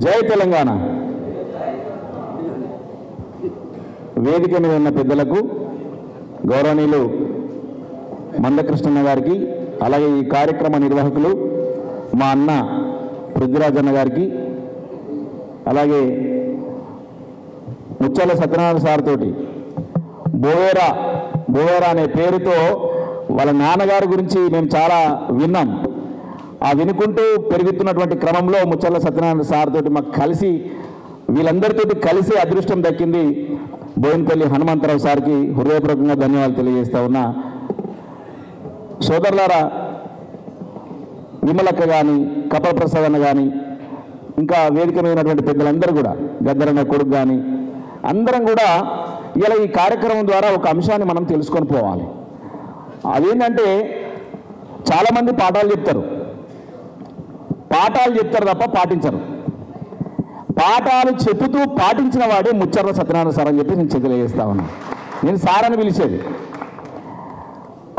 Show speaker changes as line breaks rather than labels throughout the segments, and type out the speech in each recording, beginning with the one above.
జై తెలంగాణ. వేదిక మీద ఉన్న పెద్దలకు, గౌరవనీయులు మందకృష్ణన్న గారికి, అలాగే ఈ కార్యక్రమ నిర్వాహకులు మా అన్న పృథ్వీరాజన్న గారికి, అలాగే ముచ్చాల సత్యనారాయణ సార్ తోటి బోవేరా అనే పేరుతో వాళ్ళ నాన్నగారి గురించి మేము చాలా విన్నాం. ఆ వినుకుంటూ పెరుగుతున్నటువంటి క్రమంలో ముచ్చాల సత్యనారాయణ సార్ తోటి మాకు కలిసి వీళ్ళందరితోటి కలిసి అదృష్టం దక్కింది. బోయినపల్లి హనుమంతరావు సార్కి హృదయపూర్వకంగా ధన్యవాదాలు తెలియజేస్తా ఉన్నా. సోదరులారా, విమలక్క కానీ, కపల ప్రసాద్ అన్న కానీ, ఇంకా వేదిక మీద ఉన్నటువంటి పెద్దలందరూ కూడా, గద్దరన్న కొడుకు కానీ, అందరం కూడా ఇలా ఈ కార్యక్రమం ద్వారా ఒక అంశాన్ని మనం తెలుసుకొని పోవాలి. అదేంటంటే చాలామంది పాఠాలు చెప్తారు తప్ప పాటించరు. పాఠాలు చెబుతూ పాటించిన వాడే ముచ్చర్ల సత్యనారాయణ సార్ అని చెప్పి నేను తెలియజేస్తా ఉన్నా. నేను సార్ అని పిలిచేది.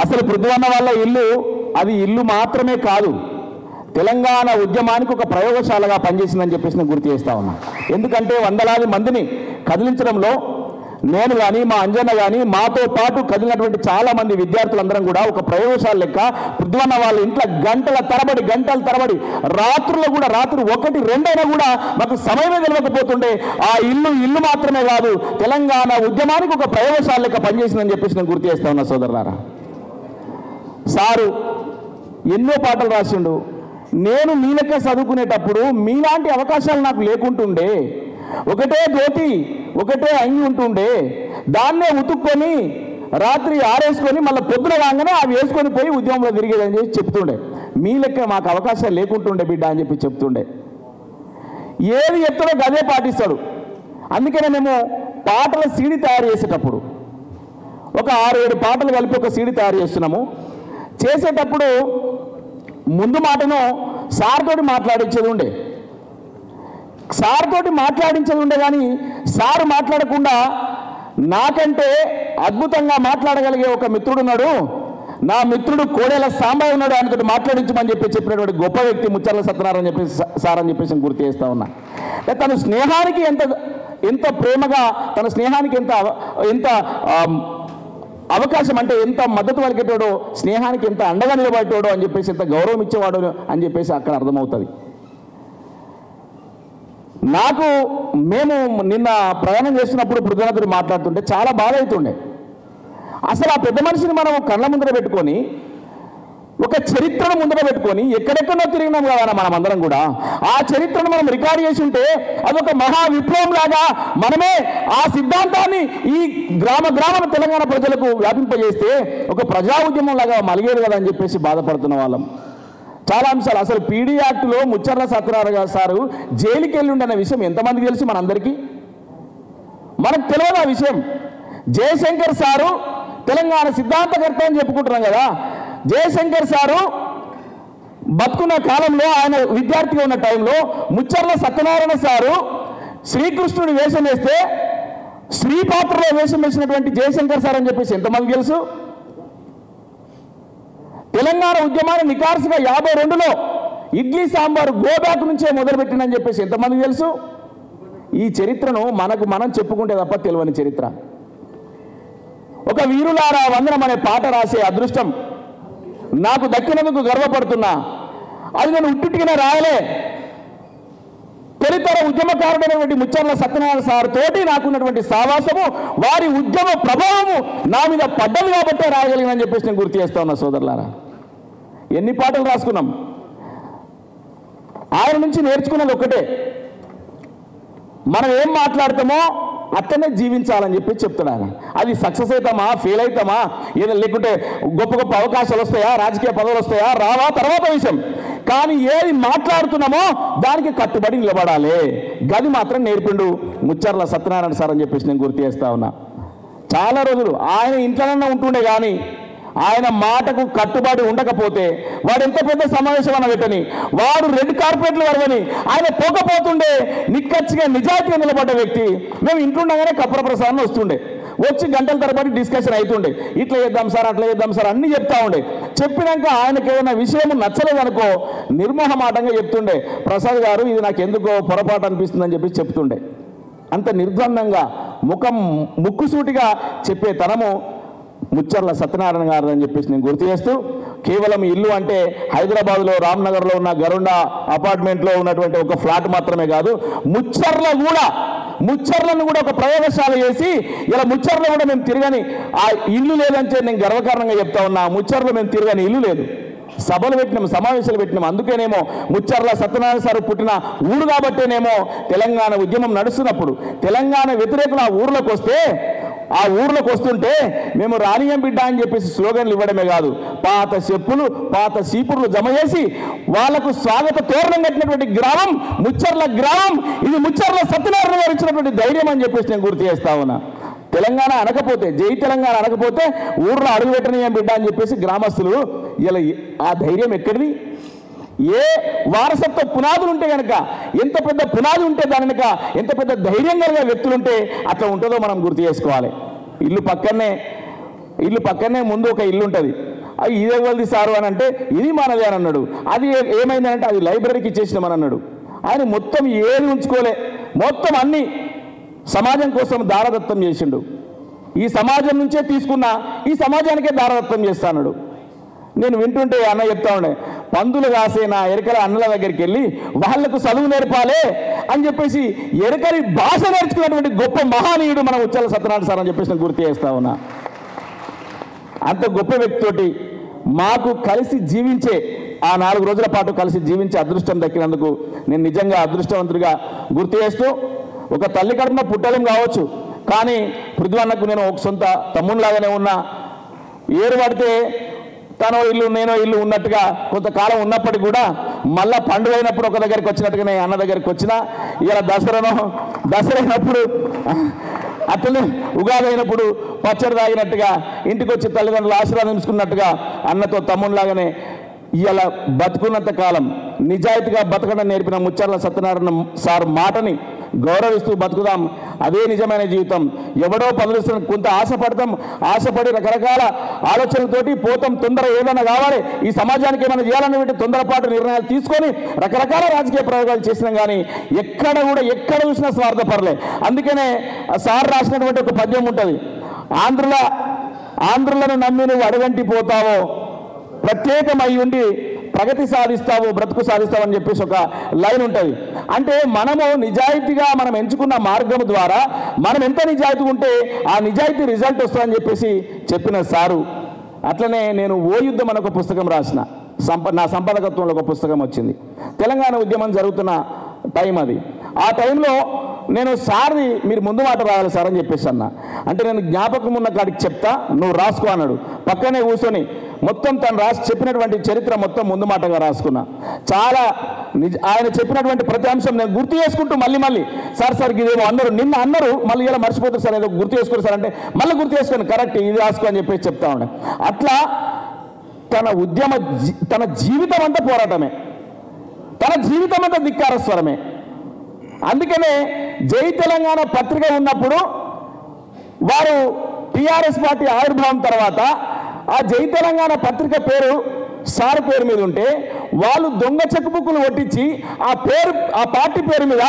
అసలు పృథ్వన్న వాళ్ళ ఇల్లు అది ఇల్లు మాత్రమే కాదు, తెలంగాణ ఉద్యమానికి ఒక ప్రయోగశాలగా పనిచేసిందని చెప్పేసి నేను గుర్తు చేస్తా ఉన్నా. ఎందుకంటే వందలాది మందిని కదిలించడంలో నేను కానీ, మా అంజన్న కానీ, మాతో పాటు కదిలినటువంటి చాలామంది విద్యార్థులందరం కూడా ఒక ప్రయోగశాల లెక్క పృథ్వన్న వాళ్ళ ఇంట్లో గంటల తరబడి రాత్రుల్లో కూడా, రాత్రి 1, 2 అయినా కూడా మాకు సమయమే తెలియకపోతుండే. ఆ ఇల్లు మాత్రమే కాదు, తెలంగాణ ఉద్యమానికి ఒక ప్రయోగశాల లెక్క పనిచేసిందని చెప్పేసి నేను గుర్తు చేస్తా ఉన్నా. సోదరులారా, సారు ఎన్నో పాటలు రాసిండు. నేను మీ లెక్క చదువుకునేటప్పుడు మీలాంటి అవకాశాలు నాకు లేకుంటుండే. ఒకటే ధోతి, ఒకటే అంగి ఉంటుండే, దాన్నే ఉతుక్కొని రాత్రి ఆరేసుకొని మళ్ళీ పొద్దున రాగానే అవి వేసుకొని పోయి ఉద్యమంలో తిరిగేదని చెప్పి చెప్తుండే. మీ లెక్క మాకు అవకాశాలు లేకుంటుండే బిడ్డ అని చెప్పి చెప్తుండే. ఏది చెప్తాడో అదే పాటిస్తాడు. అందుకనే మేము పాటల సీడీ తయారు చేసేటప్పుడు ఒక 6-7 పాటలు కలిపి ఒక సీడీ తయారు చేస్తున్నాము. చేసేటప్పుడు ముందు మాటను సార్ తోటి మాట్లాడించేది ఉండే కానీ సార్ మాట్లాడకుండా నాకంటే అద్భుతంగా మాట్లాడగలిగే ఒక మిత్రుడు ఉన్నాడు, నా మిత్రుడు కోడెల సాంబయ్య ఉన్నాడు, ఆయనతో మాట్లాడించమని చెప్పినటువంటి గొప్ప వ్యక్తి ముచ్చర్ల సత్యనారాయణ అని చెప్పేసి సార్ అని చెప్పేసి గుర్తు చేస్తా ఉన్నా. తన స్నేహానికి ఎంత ప్రేమగా, తన స్నేహానికి ఎంత అవకాశం అంటే ఎంత మద్దతు పలికేటోడో, స్నేహానికి ఎంత అండగా నిలబడేటోడో అని చెప్పేసి, ఎంత గౌరవం ఇచ్చేవాడు అని చెప్పేసి అక్కడ అర్థమవుతుంది. మేము నిన్న ప్రయాణం చేస్తున్నప్పుడు పృథ్వీనాథుడు మాట్లాడుతుంటే చాలా బాధ అవుతుండే. అసలు ఆ పెద్ద మనిషిని మనం కళ్ళ ముందర పెట్టుకొని, ఒక చరిత్రను ముందర పెట్టుకొని ఎక్కడెక్కడో తిరిగినాం కదా మనం అందరం కూడా. ఆ చరిత్రను మనం రికార్డ్ చేసి ఉంటే అదొక మహా విప్లవం లాగా మనమే ఆ సిద్ధాంతాన్ని ఈ గ్రామ తెలంగాణ ప్రజలకు వ్యాపింపజేస్తే ఒక ప్రజా ఉద్యమం లాగా మలిగేది కదా అని చెప్పేసి బాధపడుతున్న వాళ్ళం. చాలా అంశాలు. అసలు పీడీ యాక్ట్లో ముచ్చర్ల సత్యనారాయణ సారు జైలుకి వెళ్ళి ఉండే విషయం ఎంతమందికి తెలుసు? మనందరికీ మనకు తెలియదు ఆ విషయం. జయశంకర్ సారు తెలంగాణ సిద్ధాంతకర్త అని చెప్పుకుంటున్నాం కదా. జయశంకర్ సారు బతుకున్న కాలంలో, ఆయన విద్యార్థిగా ఉన్న టైంలో ముచ్చర్ల సత్యనారాయణ సారు శ్రీకృష్ణుడి వేషం వేస్తే శ్రీ పాత్రలో వేషం వేసినటువంటి జయశంకర్ సార్ అని చెప్పేసి ఎంతమందికి తెలుసు? తెలంగాణ ఉద్యమాన్ని నికార్సుగా 52లో ఇడ్లీ సాంబారు గోబ్యాక్ నుంచే మొదలుపెట్టిందని చెప్పేసి ఎంతమందికి తెలుసు? ఈ చరిత్రను మనం చెప్పుకుంటే తప్ప తెలియని చరిత్ర. ఒక వీరులారా వందనం అనే పాట రాసే అదృష్టం నాకు దక్కినందుకు గర్వపడుతున్నా. అది నేను ఉట్టిటిగానే రాయలే. తొలితర ఉద్యమకారుడైనటువంటి ముచ్చర్ల సత్యనారాయణ సార్ తోటి నాకున్నటువంటి సావాసము, వారి ఉద్యమ ప్రభావము నా మీద పడ్డది కాబట్టే రాయగలిగినని చెప్పేసి నేను గుర్తు చేస్తా ఉన్నా. సోదరులారా, ఎన్ని పాటలు రాసుకున్నాం. ఆయన నుంచి నేర్చుకున్నది ఒక్కటే, మనం ఏం మాట్లాడతామో అట్టనే జీవించాలని చెప్పి చెప్తాడు ఆయన. అది సక్సెస్ అవుతామా, ఫెయిల్ అవుతామా, ఏదో లేకుంటే గొప్ప అవకాశాలు వస్తాయా, రాజకీయ పదవులు వస్తాయా, రావా తర్వాత విషయం. కానీ ఏది మాట్లాడుతున్నామో దానికి కట్టుబడి నిలబడాలి. గది మాత్రం నేర్పిండు ముచ్చర్ల సత్యనారాయణ సార్ అని చెప్పేసి నేను గుర్తు చేస్తా ఉన్నా. చాలా రోజులు ఆయన ఇంట్లోనే ఉంటుండే కానీ ఆయన మాటకు కట్టుబడి ఉండకపోతే వాడు ఎంత పెద్ద సమావేశం అన్న పెట్టని, వాడు రెడ్ కార్పెట్లు వరవని ఆయన పోకపోతుండే నిక్కచ్చిగా నిజాయితీగా నిలబడ్డ వ్యక్తి. మేము ఇంట్లోండగానే కపల ప్రసాద్ వస్తుండే, వచ్చి గంటల తరబడి డిస్కషన్ అవుతుండే, ఇట్లా చేద్దాం సార్ అట్లా చేద్దాం సార్ అన్నీ చెప్తా ఉండే. చెప్పినాక ఆయనకి ఏమైనా విషయం నచ్చలేదనుకో నిర్మోహమాటంగా చెప్తుండే, ప్రసాద్ గారు ఇది నాకు ఎందుకో పొరపాటు అనిపిస్తుందని చెప్పి చెప్తుండే. అంత నిర్ద్వందంగా ముక్కుసూటిగా చెప్పే తనము ముచ్చర్ల సత్యనారాయణ గారు అని చెప్పేసి నేను గుర్తు చేస్తూ, కేవలం ఇల్లు అంటే హైదరాబాద్లో రామ్నగర్లో ఉన్న గరుండా అపార్ట్మెంట్లో ఉన్నటువంటి ఒక ఫ్లాట్ మాత్రమే కాదు, ముచ్చర్లను కూడా ఒక ప్రయోగశాల చేసి ఇలా ముచ్చర్లో కూడా మేము తిరగని ఆ ఇల్లు లేదంటే నేను గర్వకారణంగా చెప్తా ఉన్నా. ముచ్చర్లో మేము తిరగని ఇల్లు లేదు. సభలు పెట్టినాం, సమావేశాలు పెట్టినాం. అందుకేనేమో ముచ్చర్ల సత్యనారాయణ సార్ పుట్టిన ఊరు కాబట్టేనేమో తెలంగాణ ఉద్యమం నడుస్తున్నప్పుడు తెలంగాణ వ్యతిరేకులు ఆ ఊర్లోకి వస్తుంటే మేము రానియం బిడ్డ అని చెప్పేసి స్లోగన్లు ఇవ్వడమే కాదు, పాత చెప్పులు పాత సీపుర్లు జమ చేసి వాళ్లకు స్వాగత తోరణం కట్టినటువంటి గ్రామం ముచ్చర్ల గ్రామం. ఇది ముచ్చర్ల సత్యనారాయణ గారు ఇచ్చినటువంటి ధైర్యం అని చెప్పేసి నేను గుర్తు చేస్తా ఉన్నా. తెలంగాణ అనకపోతే, జై తెలంగాణ అనకపోతే ఊర్లో అడుగుపెట్టనీయం బిడ్డ అని చెప్పేసి గ్రామస్తులు ఇలా ఆ ధైర్యం ఎక్కడిది? ఏ వారసత్వ పునాదులు ఉంటే కనుక, ఎంత పెద్ద పునాది ఉంటే దాని వెనుక ఎంత పెద్ద ధైర్యం కలిగే వ్యక్తులుంటే అట్లా ఉంటుందో మనం గుర్తు చేసుకోవాలి. ఇల్లు పక్కనే ముందు ఒక ఇల్లు ఉంటుంది. అది ఇదే వాళ్ళది సారు అని అంటే ఇది మనదే అని అన్నాడు. అది ఏమైందంటే అది లైబ్రరీకి ఇచ్చేసినామని అన్నాడు. ఆయన మొత్తం ఏది ఉంచుకోలే, మొత్తం అన్నీ సమాజం కోసం దారదత్తం చేసిండు. ఈ సమాజం నుంచే తీసుకున్నా ఈ సమాజానికే దారదత్తం చేస్తాడు. నేను వింటుంటే అన్న చెప్తా ఉండే, పందులు కాసే నా ఎరకల అన్నల దగ్గరికి వెళ్ళి వాళ్లకు చదువు నేర్పాలే అని చెప్పేసి ఎరకలి భాష నేర్చుకున్నటువంటి గొప్ప మహానీయుడు మన ముచ్చర్ల సత్యనారాయణ సార్ అని చెప్పేసి నేను గుర్తు చేస్తా ఉన్నా. అంత గొప్ప వ్యక్తితోటి మాకు కలిసి జీవించే ఆ 4 రోజుల పాటు కలిసి జీవించే అదృష్టం దక్కినందుకు నేను నిజంగా అదృష్టవంతుడిగా గుర్తు చేస్తూ, ఒక తల్లి కడుపున పుట్టడం కావచ్చు, కానీ పృథ్వన్నకు నేను ఒక సొంత తమ్ముళ్ళలాగానే ఉన్నా. ఏరు పడితే తనో ఇల్లు నేనో ఇల్లు ఉన్నట్టుగా కొంతకాలం ఉన్నప్పటికీ కూడా మళ్ళా పండుగ అయినప్పుడు ఒక దగ్గరికి వచ్చినట్టుగానే అన్న దగ్గరికి వచ్చినా, ఇలా దసరా అయినప్పుడు అట్లనే ఉగాది అయినప్పుడు పచ్చడి తాగినట్టుగా ఇంటికి వచ్చి తల్లిదండ్రులు ఆశీర్వాదం తీసుకున్నట్టుగా అన్నతో తమ్ముళ్ళలాగానే ఇలా బతుకున్నంత కాలం నిజాయితీగా బతకడం నేర్పిన ముచ్చర్ల సత్యనారాయణ సార్ మాటని గౌరవిస్తూ బతుకుదాం. అదే నిజమైన జీవితం. ఎవడో పదవిస్తున్న కొంత ఆశపడి రకరకాల ఆలోచనలతోటి పోతాం. తొందర ఏదైనా కావాలి, ఈ సమాజానికి ఏమైనా చేయాలని తొందరపాటు నిర్ణయాలు తీసుకొని రకరకాల రాజకీయ ప్రయోగాలు చేసినాం. కానీ ఎక్కడ చూసినా స్వార్థపరలే. అందుకనే సార్ రాసినటువంటి ఒక పద్యం ఉంటుంది, ఆంధ్రులను నమ్మి నువ్వు అడగంటి పోతావో, ప్రత్యేకమై ఉండి ప్రగతి సాధిస్తావు, బ్రతుకు సాధిస్తావు అని చెప్పేసి ఒక లైన్ ఉంటుంది. అంటే మనము నిజాయితీగా మనం ఎంచుకున్న మార్గం ద్వారా మనం ఎంత నిజాయితీ ఉంటే ఆ నిజాయితీ రిజల్ట్ వస్తుందని చెప్పేసి చెప్పిన సారు. అట్లనే నేను ఓ యుద్ధం అని ఒక పుస్తకం రాసిన, నా సంపాదకత్వంలో ఒక పుస్తకం వచ్చింది. తెలంగాణ ఉద్యమం జరుగుతున్న టైం అది. ఆ టైంలో నేను సార్ని మీరు ముందు మాట రాయాలి సార్ అని చెప్పేసి అన్నా. అంటే నేను జ్ఞాపకం ఉన్న కాడికి చెప్తా, నువ్వు రాసుకో అన్నాడు. పక్కనే కూర్చొని మొత్తం తను రాసి చెప్పినటువంటి చరిత్ర మొత్తం ముందు మాటగా రాసుకున్నా. చాలా ఆయన చెప్పినటువంటి ప్రతి అంశం నేను గుర్తు చేసుకుంటూ మళ్ళీ సార్ ఇదేమో నిన్న అన్నారు, మళ్ళీ ఇలా మర్చిపోతారు సార్, ఏదో గుర్తు చేసుకోరు సార్ అంటే మళ్ళీ గుర్తు చేసుకొని కరెక్ట్ ఇది రాసుకో అని చెప్పేసి చెప్తా ఉండే. అట్లా తన జీవితం అంతా పోరాటమే, తన జీవితం అంతా ధిక్కార స్వరమే. అందుకనే జై తెలంగాణ పత్రిక ఉన్నప్పుడు వారు టీఆర్ఎస్ పార్టీ ఆవిర్భావం తర్వాత ఆ జై తెలంగాణ పత్రిక పేరు సార్ పేరు మీద ఉంటే వాళ్ళు దొంగ చెక్ బుక్లు కొట్టించి ఆ పార్టీ పేరు మీద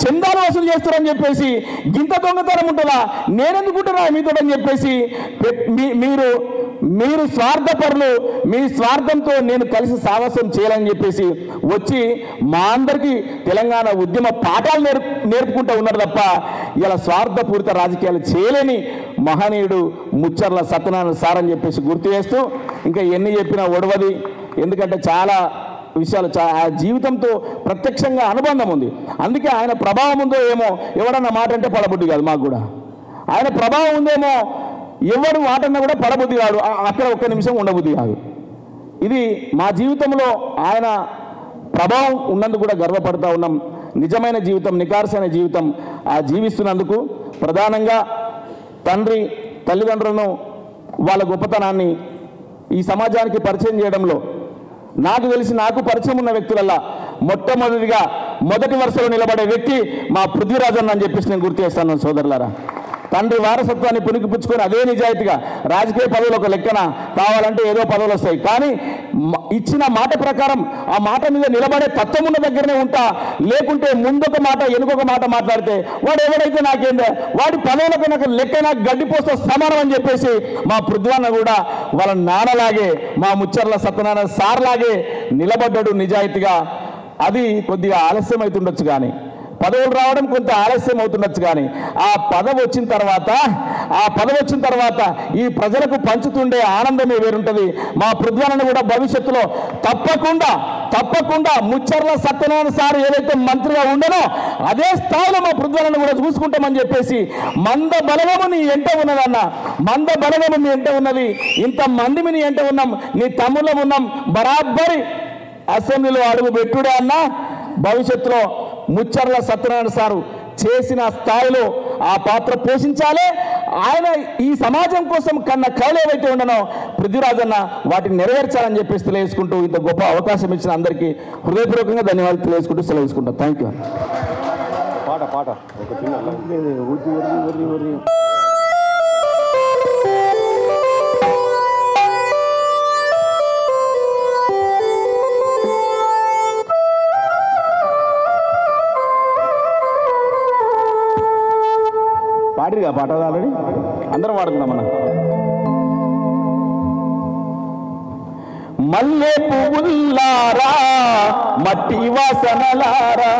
చందాలు వసూలు చేస్తారని చెప్పేసి, గింత దొంగతనం ఉంటుందా నేనెందుకుంటున్నా మీతో అని చెప్పేసి మీరు స్వార్థపరులు, మీ స్వార్థంతో నేను కలిసి సాహసం చేయాలని చెప్పేసి వచ్చి మా అందరికీ తెలంగాణ ఉద్యమ పాఠాలు నేర్పుకుంటూ ఉన్నారు తప్ప ఇలా స్వార్థపూరిత రాజకీయాలు చేయలేని మహనీయుడు ముచ్చర్ల సత్యనారాయణ సార్ అని చెప్పేసి గుర్తు చేస్తూ, ఇంకా ఎన్ని చెప్పినా ఒడవది. ఎందుకంటే చాలా విషయాలు ఆ జీవితంతో ప్రత్యక్షంగా అనుబంధం ఉంది. అందుకే ఆయన ప్రభావం ఉందో ఏమో, ఎవడన్నా మాట అంటే పడబుద్ధి కాదు మాకు కూడా. ఆయన ప్రభావం ఉందేమో, ఎవడు మాటన్నా కూడా పడబుద్ధి కాదు, అక్కడ ఒక్క నిమిషం ఉండబుద్ధి కాదు. ఇది మా జీవితంలో ఆయన ప్రభావం ఉన్నందుకు కూడా గర్వపడుతూ ఉన్నాం. నిజమైన జీవితం, నికార్సైన జీవితం జీవిస్తున్నందుకు ప్రధానంగా తండ్రి తల్లిదండ్రులను వాళ్ళ గొప్పతనాన్ని ఈ సమాజానికి పరిచయం చేయడంలో నాకు తెలిసి నాకు పరిచయం ఉన్న వ్యక్తులల్లా మొట్టమొదటి వరుసలో నిలబడే వ్యక్తి మా పృథ్వీరాజన్ అని చెప్పేసి నేను గుర్తు చేస్తాను సోదరులారా. తండ్రి వారసత్వాన్ని పుణికిపుచ్చుకొని అదే నిజాయితీగా రాజకీయ పదవులు ఒక లెక్కన కావాలంటే ఏదో పదవులు వస్తాయి, కానీ ఇచ్చిన మాట ప్రకారం ఆ మాట మీద నిలబడే తత్వం ఉన్న దగ్గరనే ఉంటా, లేకుంటే ముందొక మాట వెనుకొక మాట మాట్లాడితే వాడు ఎవడైతే నాకేందే వాడి పదవులకు నాకు లెక్క నాకు గడ్డిపోస్తో సమానం అని చెప్పేసి మా పృథ్వన్న కూడా వాళ్ళ నాన్నలాగే మా ముచ్చర్ల సత్యనారాయణ సార్ లాగే నిలబడ్డాడు నిజాయితీగా. అది కొద్దిగా ఆలస్యం అవుతుండొచ్చు, కానీ పదవులు రావడం కొంత ఆలస్యం అవుతుండొచ్చు, కానీ ఆ పదవి వచ్చిన తర్వాత ఈ ప్రజలకు పంచుతుండే ఆనందమే వేరుంటుంది. మా పృథ్వన్నను కూడా భవిష్యత్తులో తప్పకుండా ముచ్చర్ల సత్యనారాయణ సార్ ఏదైతే మంత్రిగా ఉండనో అదే స్థాయిలో మా పృథ్వన్నను కూడా చూసుకుంటామని చెప్పేసి మంద బలగము నీ ఎంట ఉన్నదన్న, మంద బలగము నీ ఎంట ఉన్నది, ఇంతమంది నీ ఎంట ఉన్నాం, నీ తమ్ముళ్ళం ఉన్నాం, బరాబరి అసెంబ్లీలో అడుగు పెట్టుడే అన్న. భవిష్యత్తులో ముచ్చర్ల సత్యనారాయణ సారు చేసిన స్థాయిలో ఆ పాత్ర పోషించాలి. ఆయన ఈ సమాజం కోసం కన్న కళలు ఏవైతే ఉండనో పృథ్వీరాజన్న వాటిని నెరవేర్చాలని చెప్పేసి తెలియజేసుకుంటూ ఇంత గొప్ప అవకాశం ఇచ్చిన అందరికీ హృదయపూర్వకంగా ధన్యవాదాలు తెలియజేసుకుంటూ సెలవు తీసుకుంటాం. Thank you. పాడిగా పాట ఆల్రెడీ అందరం వాడుకుందాం మనం. మల్లె పువ్వుల్లారా మట్టి వాసనలారా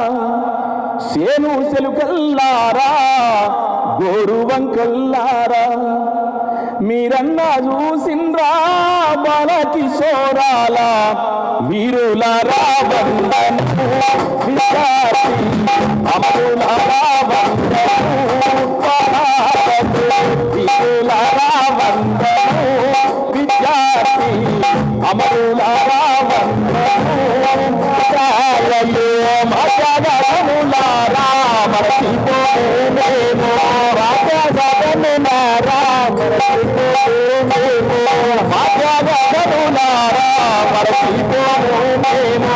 సేను సెలుకల్లారా గోరు వంకల్లారా మీరన్నా చూసిండ్రా బాల కిశోరాల వీరులారా వందను విద్యార్థి అమరులారా వందను వీరులారా వందను విద్యార్థి అమరులారా వందను మగనులారా మరచిపోలేమో రాజగనులారా మరచిపోలేమో మగనులారా మరచిపోలేమో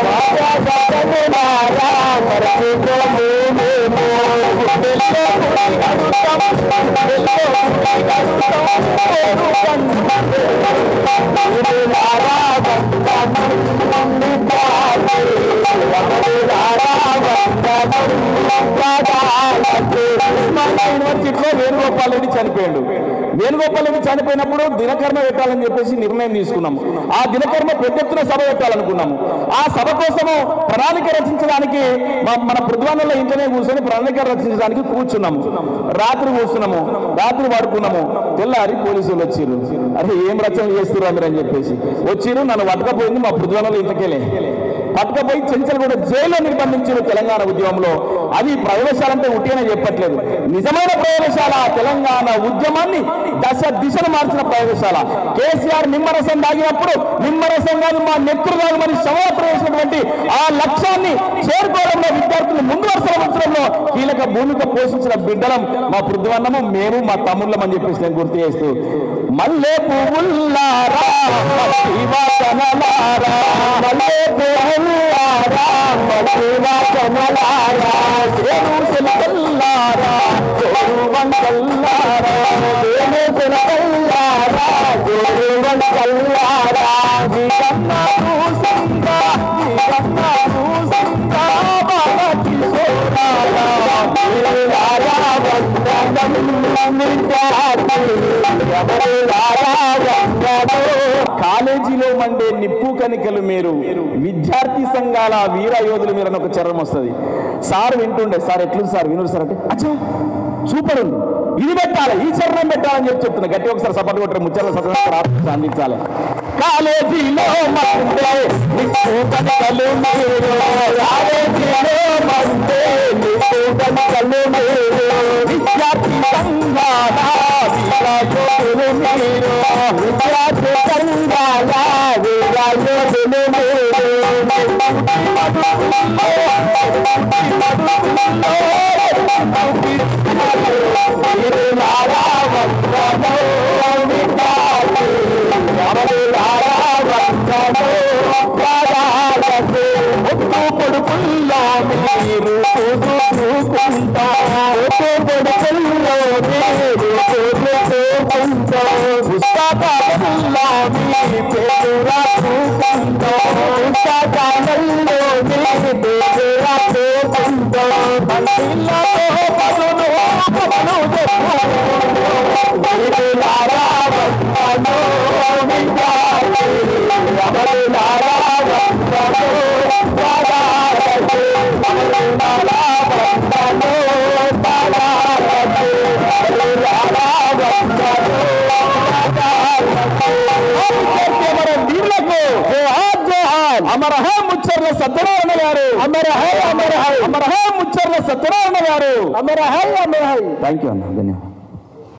రాజగనులారా మరచిపోలేమో యూనివర్సిటీలో వేణుగోపాల్ రెడ్డి చనిపోయాడు. వేణుగోపాల్ రెడ్డి చనిపోయినప్పుడు దినకర్మ పెట్టాలని చెప్పేసి నిర్ణయం తీసుకున్నాము. ఆ దినకర్మ పెద్ద ఎత్తున సభ పెట్టాలనుకున్నాము. ఆ సభ కోసము ప్రణాళిక రచించడానికి మన పృథ్వన్నలో ఇంట్లోనే కూర్చొని ప్రణాళిక రచించడానికి కూర్చున్నాము. రాత్రి కూర్చున్నాము, రాత్రి పడుకున్నాము. తెల్లారి పోలీసులు వచ్చిర్రు. అరే ఏం రచన చేస్తున్నారు మీరు అని చెప్పేసి వచ్చిర్రు. నన్ను పట్టుకపోయింది మా పృథ్వన్నలో ఇంతకేలే పట్టుకపోయి చెంచల్గూడ జైల్లో నిర్బంధించారు తెలంగాణ ఉద్యమంలో. అది ప్రయోగశాలంటే ఉట్టిగానే చెప్పట్లేదు, నిజమైన ప్రయోగశాల. తెలంగాణ ఉద్యమాన్ని దిశను మార్చిన ప్రయోగశాల. కేసీఆర్ నిమ్మరసం దాగినప్పుడు నిమ్మరసం కాదు మా నెత్తురు కాదు మరి శవయాత్ర చేసినటువంటి ఆ లక్ష్యాన్ని చేరుకోవడంలో విద్యార్థులు ముందు వరుసలో ఉంచడంలో కీలక భూమిక పోషించిన బిడ్డలం మా పృథ్వన్నము, మేము మా తమ్ముళ్ళం అని చెప్పేసి నేను గుర్తు చేస్తూ మల్లె పువ్వుల్లారా మట్టి వాసనలారా మల్లె పువ్వుల్లారా మట్టి వాసనలారా సేను సెలకల్లారా గోరు వంకల్లారా సేను సెలకల్లారా గోరు వంకల్లారా నీకన్నా చూసిందా బాల కిశోరాలా వీరులారా వందనం కాలేజీలో మండే నిప్పు కనికలు మీరు, విద్యార్థి సంఘాల వీర యోధులు మీరు అని ఒక చరణం వస్తుంది. సార్ వింటుండే, సార్ ఎట్లు సార్ విను సార్ అంటే అచ్చా సూపర్ ఉంది, ఇది పెట్టాలి, ఈ చరణం పెట్టాలని చెప్తున్నా. గట్టి ఒకసారి సపోర్ట్ కొట్టారు ముచ్చర్ల సత్యనారాయణ అందించాలి. కాలేజీలో మండే నిప్పు కనికలు మీరు, కాలేజీలో మండే నిప్పు కనికలు మీరు, విద్యార్థి సంఘాల వీర యోధులు మీరు, విద్యార్థి సంఘాల వీర యోధులు మీరు, వీరులారా వందనం విద్యార్థి అమరులారా వందనో పాదాలకు ఒక్క కొడుకుల్లో మీరు చూసుకుంటా ఒక్క కొడుకుల్లో మీరు చూసుకుంటా పుస్తకాలలో మీ పేరు రాసుకుంటా పుస్తకాలలో మీ పేరు రాసుకుంటా మనిషిలో పదును పదును అమర హే ముచ్చర్ల సత్యనారాయణ గారు అమర హే అమర హే అమర హే ముచ్చర్ల సత్యనారాయణ గారు అమర హే అమర హే థ్యాంక్ యూ అన్న ధన్యవాదాలు